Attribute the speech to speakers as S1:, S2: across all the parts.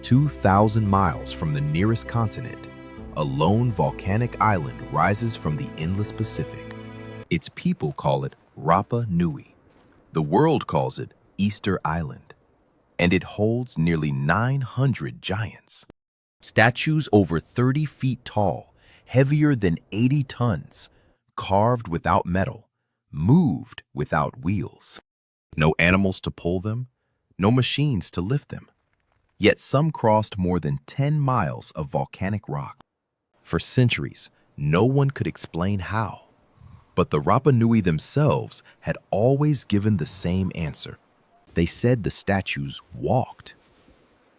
S1: 2,000 miles from the nearest continent, a lone volcanic island rises from the endless Pacific. Its people call it Rapa Nui. The world calls it Easter Island, and it holds nearly 900 giants. Statues over 30 feet tall, heavier than 80 tons, carved without metal, moved without wheels. No animals to pull them, no machines to lift them. Yet some crossed more than 10 miles of volcanic rock. For centuries, no one could explain how. But the Rapa Nui themselves had always given the same answer. They said the statues walked.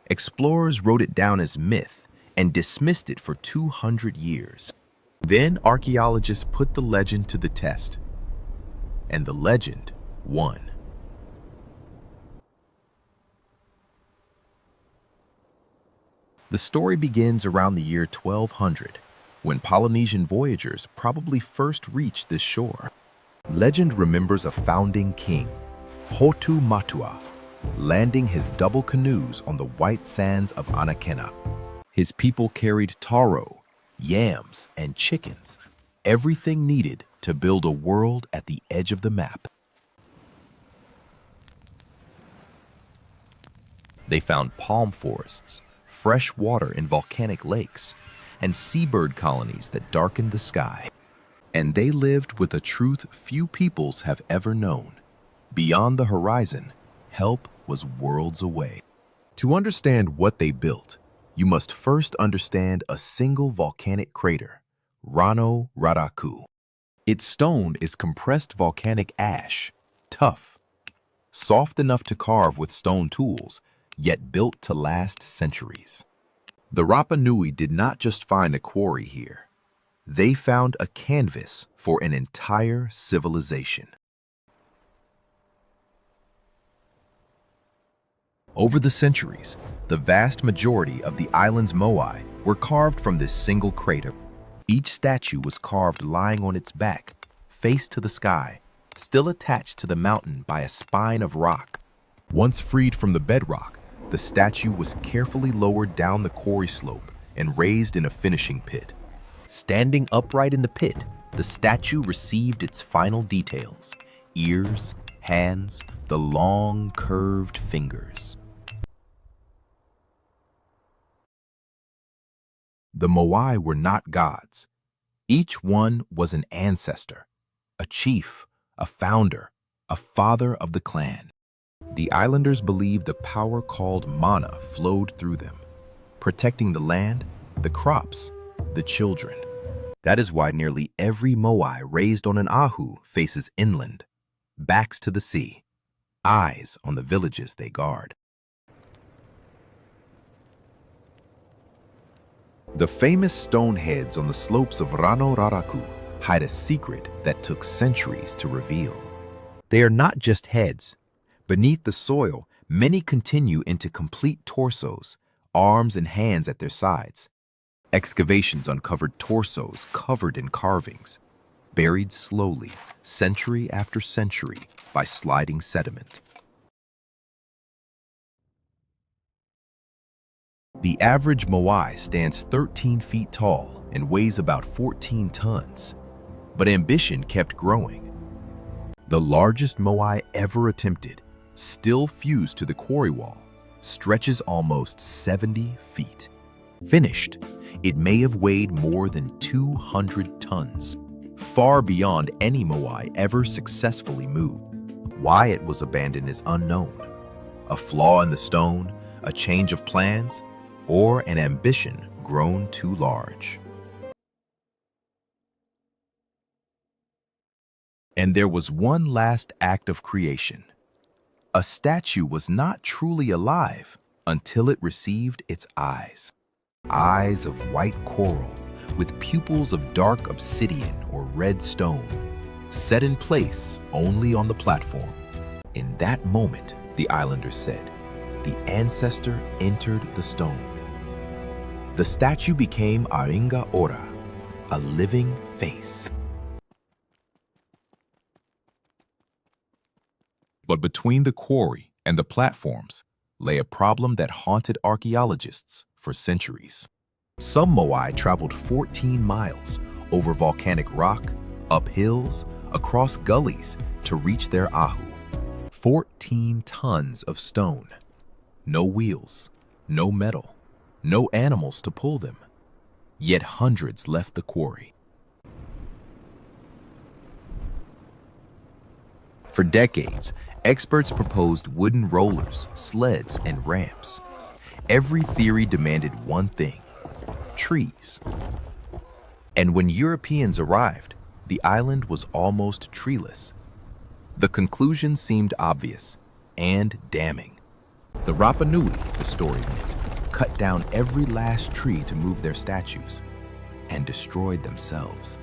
S1: Explorers wrote it down as myth and dismissed it for 200 years. Then archaeologists put the legend to the test, and the legend won. The story begins around the year 1200, when Polynesian voyagers probably first reached this shore. Legend remembers a founding king, Hotu Matua, landing his double canoes on the white sands of Anakena. His people carried taro, yams, and chickens, everything needed to build a world at the edge of the map. They found palm forests, fresh water in volcanic lakes, and seabird colonies that darkened the sky. And they lived with a truth few peoples have ever known. Beyond the horizon, help was worlds away. To understand what they built, you must first understand a single volcanic crater, Rano Raraku. Its stone is compressed volcanic ash, tough, soft enough to carve with stone tools, yet built to last centuries. The Rapa Nui did not just find a quarry here. They found a canvas for an entire civilization. Over the centuries, the vast majority of the island's Moai were carved from this single crater. Each statue was carved lying on its back, face to the sky, still attached to the mountain by a spine of rock. Once freed from the bedrock, the statue was carefully lowered down the quarry slope and raised in a finishing pit. Standing upright in the pit, the statue received its final details: ears, hands, the long, curved fingers. The Moai were not gods. Each one was an ancestor, a chief, a founder, a father of the clan. The islanders believed a power called mana flowed through them, protecting the land, the crops, the children. That is why nearly every Moai raised on an ahu faces inland, backs to the sea, eyes on the villages they guard. The famous stone heads on the slopes of Rano Raraku hide a secret that took centuries to reveal. They are not just heads. Beneath the soil, many continue into complete torsos, arms and hands at their sides. Excavations uncovered torsos covered in carvings, buried slowly, century after century, by sliding sediment. The average Moai stands 13 feet tall and weighs about 14 tons, but ambition kept growing. The largest Moai ever attempted, still fused to the quarry wall, stretches almost 70 feet. Finished, it may have weighed more than 200 tons, far beyond any Moai ever successfully moved. Why it was abandoned is unknown. A flaw in the stone, a change of plans, or an ambition grown too large. And there was one last act of creation. A statue was not truly alive until it received its eyes. Eyes of white coral with pupils of dark obsidian or red stone, set in place only on the platform. In that moment, the islanders said, the ancestor entered the stone. The statue became Aringa Ora, a living face. But between the quarry and the platforms, lay a problem that haunted archaeologists for centuries. Some Moai traveled 14 miles over volcanic rock, up hills, across gullies to reach their ahu. 14 tons of stone. No wheels, no metal, no animals to pull them. Yet hundreds left the quarry. For decades, experts proposed wooden rollers, sleds, and ramps. Every theory demanded one thing: trees. And when Europeans arrived, the island was almost treeless. The conclusion seemed obvious and damning. The Rapa Nui, the story went, cut down every last tree to move their statues and destroyed themselves.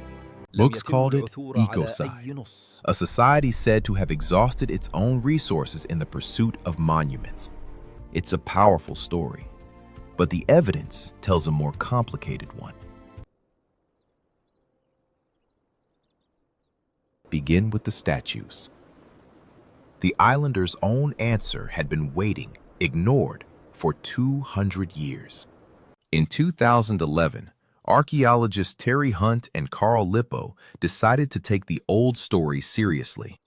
S1: Books called it ecocide, a society said to have exhausted its own resources in the pursuit of monuments. It's a powerful story, but the evidence tells a more complicated one. Begin with the statues. The islanders' own answer had been waiting, ignored, for 200 years. In 2011, archaeologists Terry Hunt and Carl Lippo decided to take the old story seriously.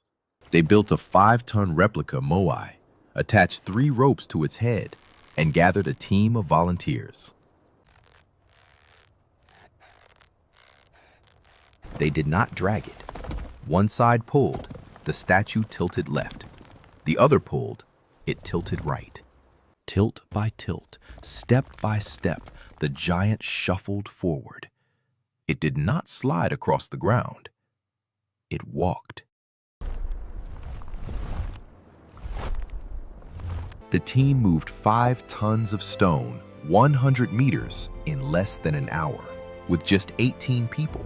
S1: They built a 5-ton replica Moai, attached 3 ropes to its head, and gathered a team of volunteers. They did not drag it. One side pulled, the statue tilted left. The other pulled, it tilted right. Tilt by tilt, step by step, the giant shuffled forward. It did not slide across the ground. It walked. The team moved 5 tons of stone, 100 meters, in less than an hour, with just 18 people.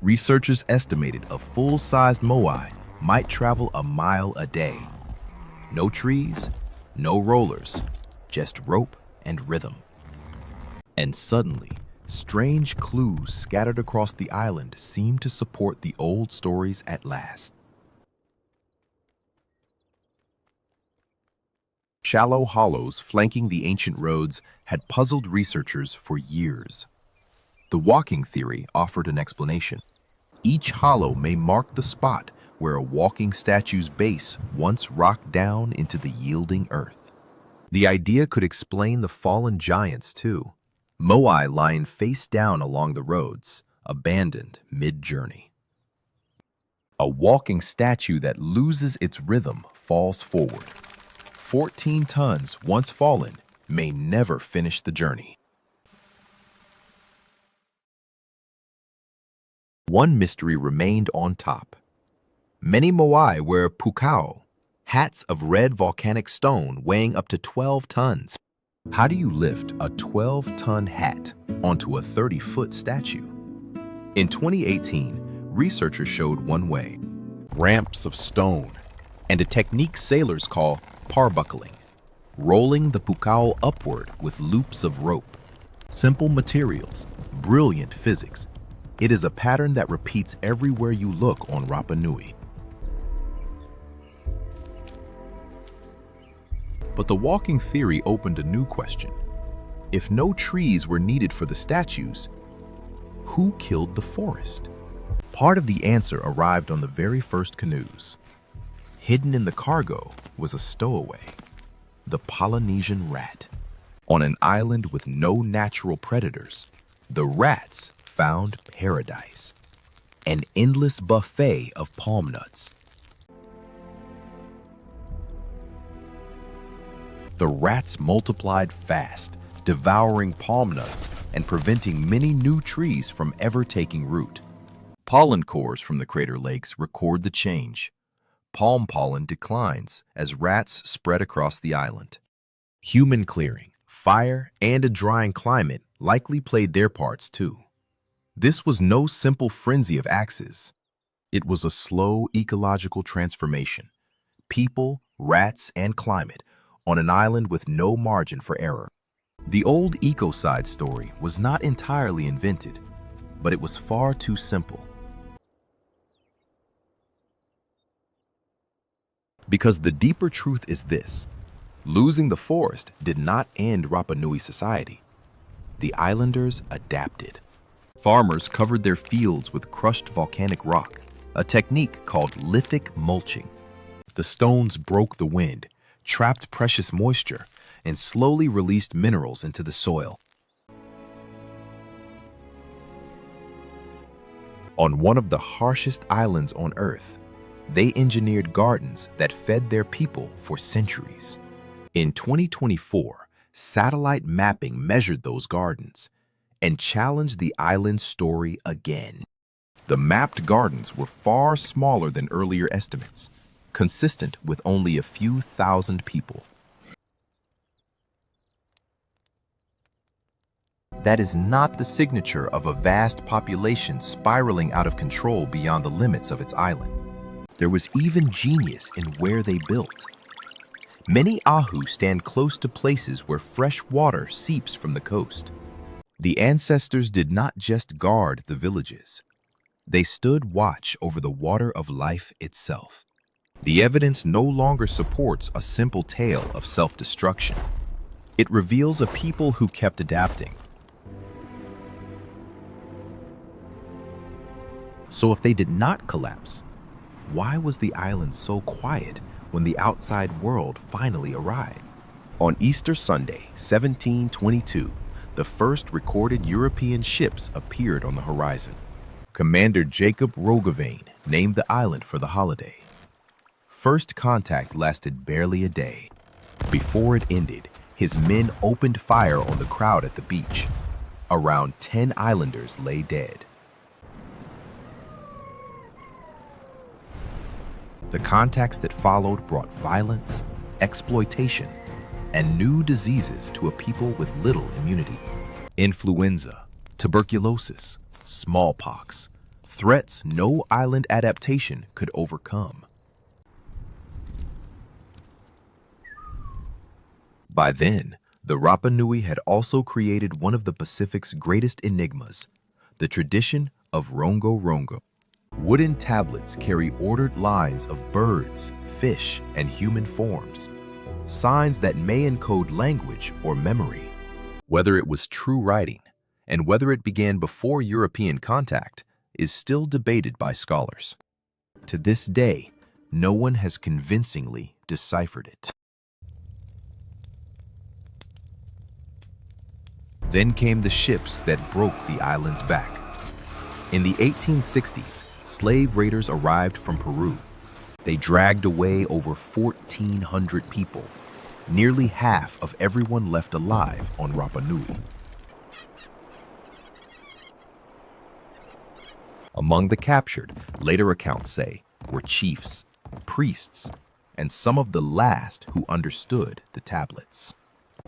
S1: Researchers estimated a full-sized Moai might travel a mile a day. No trees, no rollers, just rope and rhythm. And suddenly, strange clues scattered across the island seemed to support the old stories at last. Shallow hollows flanking the ancient roads had puzzled researchers for years. The walking theory offered an explanation. Each hollow may mark the spot where a walking statue's base once rocked down into the yielding earth. The idea could explain the fallen giants, too. Moai lying face down along the roads, abandoned mid-journey. A walking statue that loses its rhythm falls forward. 14 tons, once fallen, may never finish the journey. One mystery remained on top. Many Moai wear pukao, hats of red volcanic stone weighing up to 12 tons. How do you lift a 12-ton hat onto a 30-foot statue? In 2018, researchers showed one way: ramps of stone, and a technique sailors call parbuckling, rolling the pukao upward with loops of rope. Simple materials, brilliant physics. It is a pattern that repeats everywhere you look on Rapa Nui. But the walking theory opened a new question. If no trees were needed for the statues, who killed the forest? Part of the answer arrived on the very first canoes. Hidden in the cargo was a stowaway, the Polynesian rat. On an island with no natural predators, the rats found paradise, an endless buffet of palm nuts. The rats multiplied fast, devouring palm nuts and preventing many new trees from ever taking root. Pollen cores from the crater lakes record the change. Palm pollen declines as rats spread across the island. Human clearing, fire, and a drying climate likely played their parts too. This was no simple frenzy of axes. It was a slow ecological transformation. People, rats, and climate on an island with no margin for error. The old ecocide story was not entirely invented, but it was far too simple. Because the deeper truth is this: Losing the forest did not end Rapa Nui society. The islanders adapted. Farmers covered their fields with crushed volcanic rock, a technique called lithic mulching. The stones broke the wind, trapped precious moisture, and slowly released minerals into the soil. On one of the harshest islands on Earth, they engineered gardens that fed their people for centuries. In 2024, satellite mapping measured those gardens and challenged the island's story again. The mapped gardens were far smaller than earlier estimates, consistent with only a few thousand people. That is not the signature of a vast population spiraling out of control beyond the limits of its island. There was even genius in where they built. Many ahu stand close to places where fresh water seeps from the coast. The ancestors did not just guard the villages. They stood watch over the water of life itself. The evidence no longer supports a simple tale of self-destruction. It reveals a people who kept adapting. So if they did not collapse, why was the island so quiet when the outside world finally arrived? On Easter Sunday, 1722, the first recorded European ships appeared on the horizon. Commander Jacob Roggeveen named the island for the holiday. First contact lasted barely a day. Before it ended, his men opened fire on the crowd at the beach. Around 10 islanders lay dead. The contacts that followed brought violence, exploitation, and new diseases to a people with little immunity. Influenza, tuberculosis, smallpox, threats no island adaptation could overcome. By then, the Rapa Nui had also created one of the Pacific's greatest enigmas, the tradition of Rongo Rongo. Wooden tablets carry ordered lines of birds, fish, and human forms, signs that may encode language or memory. Whether it was true writing, and whether it began before European contact, is still debated by scholars. To this day, no one has convincingly deciphered it. Then came the ships that broke the island's back. In the 1860s, slave raiders arrived from Peru. They dragged away over 1,400 people, nearly half of everyone left alive on Rapa Nui. Among the captured, later accounts say, were chiefs, priests, and some of the last who understood the tablets.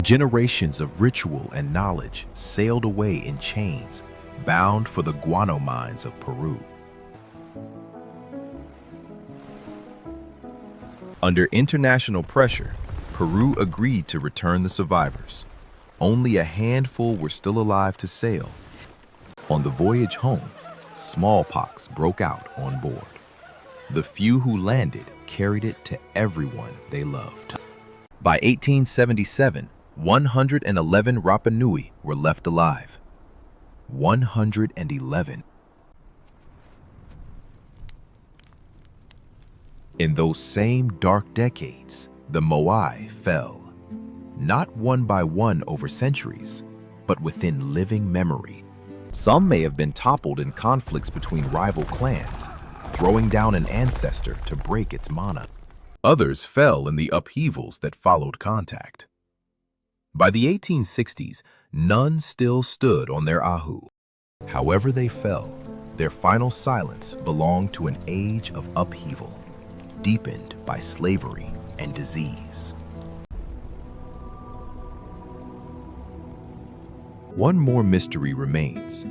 S1: Generations of ritual and knowledge sailed away in chains, bound for the guano mines of Peru. Under international pressure, Peru agreed to return the survivors. Only a handful were still alive to sail. On the voyage home, smallpox broke out on board. The few who landed carried it to everyone they loved. By 1877, 111 Rapa Nui were left alive. 111. In those same dark decades, the Moai fell, not one by one over centuries, but within living memory. Some may have been toppled in conflicts between rival clans, throwing down an ancestor to break its mana. Others fell in the upheavals that followed contact. By the 1860s, none still stood on their ahu. However they fell, their final silence belonged to an age of upheaval, deepened by slavery and disease. One more mystery remains.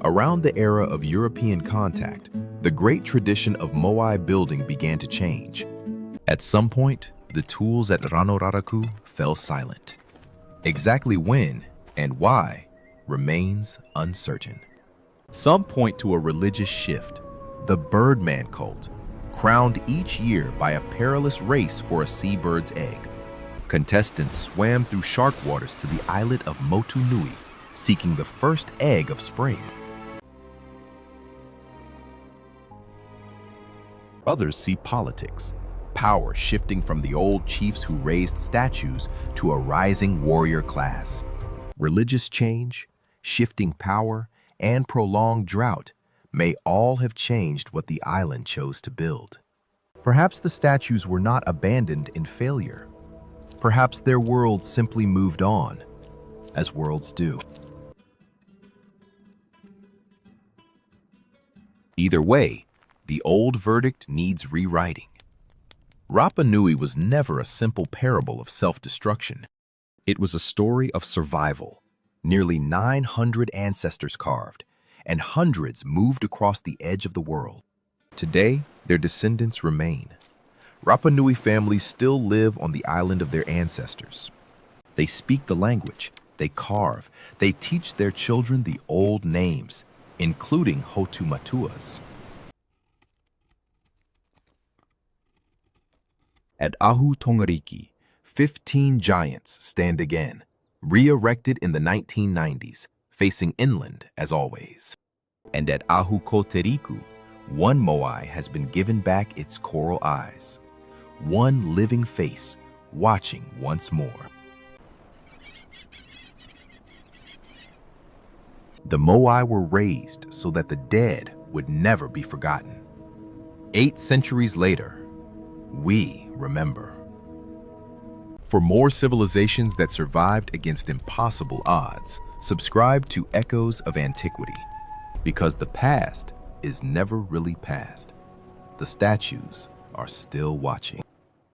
S1: Around the era of European contact, the great tradition of Moai building began to change. At some point, the tools at Ranoraraku fell silent. Exactly when and why remains uncertain. Some point to a religious shift, the Birdman cult, crowned each year by a perilous race for a seabird's egg. Contestants swam through shark waters to the islet of Motu Nui, seeking the first egg of spring. Others see politics, power shifting from the old chiefs who raised statues to a rising warrior class. Religious change, shifting power, and prolonged drought may all have changed what the island chose to build. Perhaps the statues were not abandoned in failure. Perhaps their world simply moved on, as worlds do. Either way, the old verdict needs rewriting. Rapa Nui was never a simple parable of self-destruction. It was a story of survival. Nearly 900 ancestors carved, and hundreds moved across the edge of the world. Today, their descendants remain. Rapa Nui families still live on the island of their ancestors. They speak the language, they carve, they teach their children the old names, including Hotumatua's. At Ahu Tongariki, 15 giants stand again, re-erected in the 1990s, facing inland as always. And at Ahu Koteriku, one Moai has been given back its coral eyes, one living face watching once more. The Moai were raised so that the dead would never be forgotten. 8 centuries later, we remember. For more civilizations that survived against impossible odds, subscribe to Echoes of Antiquity, because the past is never really past. The statues are still watching.